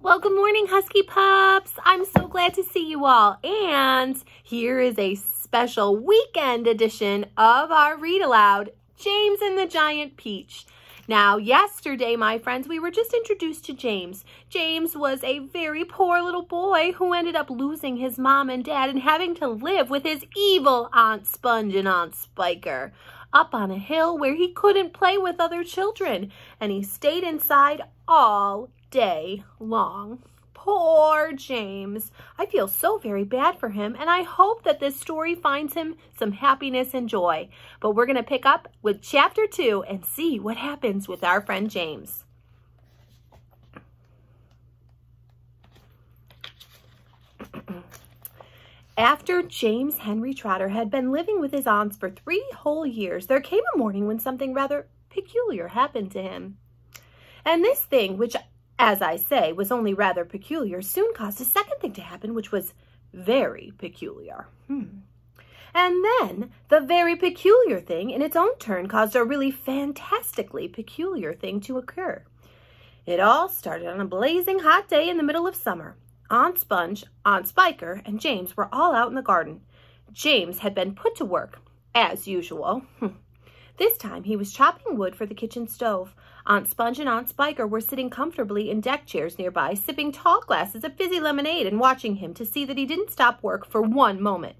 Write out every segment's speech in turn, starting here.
Well, good morning, Husky Pups. I'm so glad to see you all. And here is a special weekend edition of our Read Aloud, James and the Giant Peach. Now, yesterday, my friends, we were just introduced to James. James was a very poor little boy who ended up losing his mom and dad and having to live with his evil Aunt Sponge and Aunt Spiker up on a hill where he couldn't play with other children. And he stayed inside all day long. Poor James. I feel so very bad for him, and I hope that this story finds him some happiness and joy. But we're going to pick up with chapter 2 and see what happens with our friend James. After James Henry Trotter had been living with his aunts for 3 whole years, there came a morning when something rather peculiar happened to him. And this thing, which as I say, was only rather peculiar, soon caused a second thing to happen, which was very peculiar. And then the very peculiar thing in its own turn caused a really fantastically peculiar thing to occur. It all started on a blazing hot day in the middle of summer. Aunt Sponge, Aunt Spiker, and James were all out in the garden. James had been put to work, as usual. This time he was chopping wood for the kitchen stove. Aunt Sponge and Aunt Spiker were sitting comfortably in deck chairs nearby, sipping tall glasses of fizzy lemonade and watching him to see that he didn't stop work for one moment.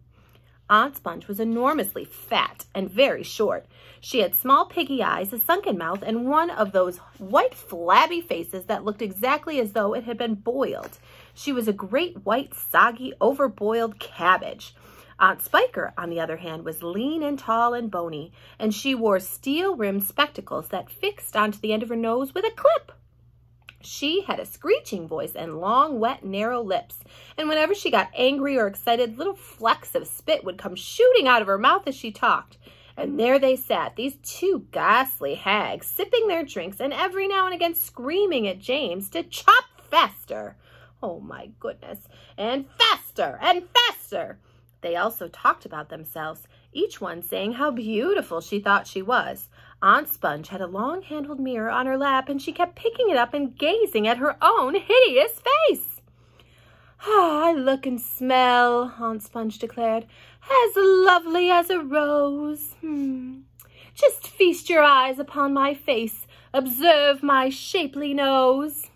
Aunt Sponge was enormously fat and very short. She had small piggy eyes, a sunken mouth, and one of those white flabby faces that looked exactly as though it had been boiled. She was a great white, soggy, overboiled cabbage. Aunt Spiker, on the other hand, was lean and tall and bony, and she wore steel-rimmed spectacles that fixed onto the end of her nose with a clip. She had a screeching voice and long, wet, narrow lips, and whenever she got angry or excited, little flecks of spit would come shooting out of her mouth as she talked. And there they sat, these 2 ghastly hags, sipping their drinks and every now and again screaming at James to chop faster. Oh, my goodness, and faster and faster. They also talked about themselves, each one saying how beautiful she thought she was. Aunt Sponge had a long-handled mirror on her lap, and she kept picking it up and gazing at her own hideous face. "Ah, I look and smell," Aunt Sponge declared, "as lovely as a rose. Just feast your eyes upon my face. Observe my shapely nose.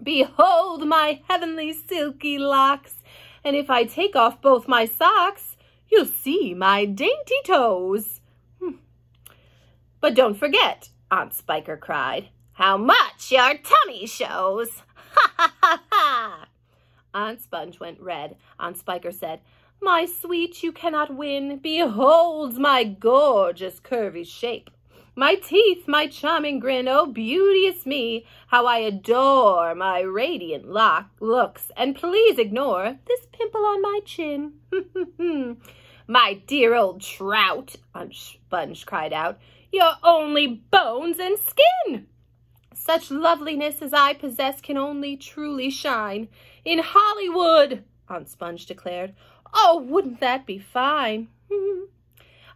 Behold my heavenly silky locks. And if I take off both my socks, you'll see my dainty toes." "But don't forget," Aunt Spiker cried, "how much your tummy shows." "Ha, ha, ha, ha." Aunt Sponge went red. Aunt Spiker said, "My sweet, you cannot win. Behold my gorgeous curvy shape. My teeth, my charming grin, oh beauteous me, how I adore my radiant looks, and please ignore this pimple on my chin." "My dear old trout," Aunt Sponge cried out, "you're only bones and skin. Such loveliness as I possess can only truly shine in Hollywood," Aunt Sponge declared. "Oh, wouldn't that be fine?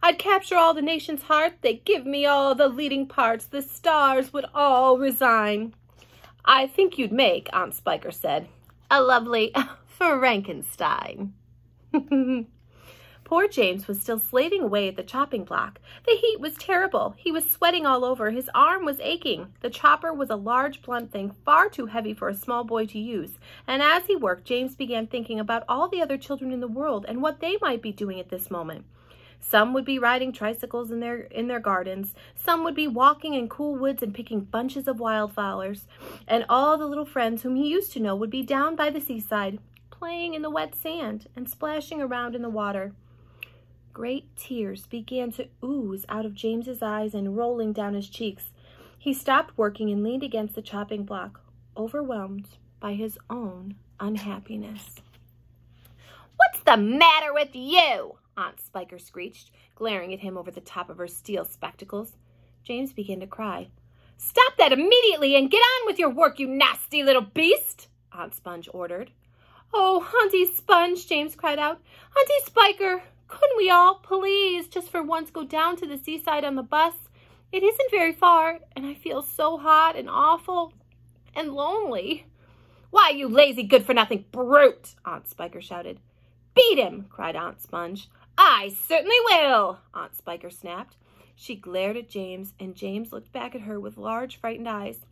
I'd capture all the nation's heart. They'd give me all the leading parts. The stars would all resign." "I think you'd make," Aunt Spiker said, "a lovely Frankenstein." Poor James was still slaving away at the chopping block. The heat was terrible. He was sweating all over. His arm was aching. The chopper was a large, blunt thing, far too heavy for a small boy to use. And as he worked, James began thinking about all the other children in the world and what they might be doing at this moment. Some would be riding tricycles in their gardens. Some would be walking in cool woods and picking bunches of wildflowers. And all the little friends whom he used to know would be down by the seaside, playing in the wet sand and splashing around in the water. Great tears began to ooze out of James's eyes and rolling down his cheeks. He stopped working and leaned against the chopping block, overwhelmed by his own unhappiness. "What's the matter with you?" Aunt Spiker screeched, glaring at him over the top of her steel spectacles. James began to cry. "Stop that immediately and get on with your work, you nasty little beast," Aunt Sponge ordered. "Oh, Auntie Sponge," James cried out. "Auntie Spiker, couldn't we all, please, just for once go down to the seaside on the bus? It isn't very far, and I feel so hot and awful and lonely." "Why, you lazy, good-for-nothing brute!" Aunt Spiker shouted. "Beat him!" cried Aunt Sponge. "I certainly will!" Aunt Spiker snapped. She glared at James, and James looked back at her with large, frightened eyes.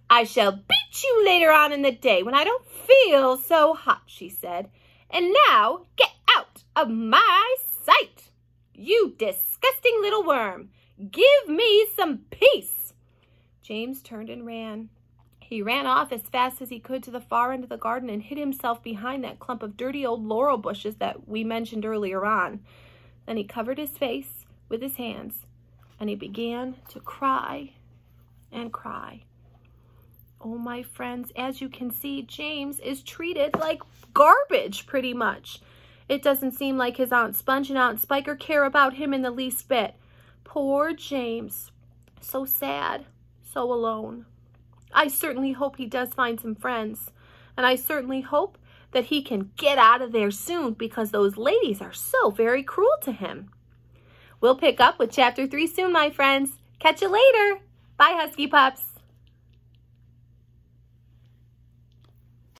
"I shall beat you later on in the day when I don't feel so hot," she said. "And now get out of my sight, you disgusting little worm. Give me some peace." James turned and ran. He ran off as fast as he could to the far end of the garden and hid himself behind that clump of dirty old laurel bushes that we mentioned earlier on. Then he covered his face with his hands, and he began to cry and cry. Oh, my friends, as you can see, James is treated like garbage, pretty much. It doesn't seem like his Aunt Sponge and Aunt Spiker care about him in the least bit. Poor James. So sad, so alone. I certainly hope he does find some friends, and I certainly hope that he can get out of there soon because those ladies are so very cruel to him. We'll pick up with Chapter 3 soon, my friends. Catch you later. Bye, Husky Pups.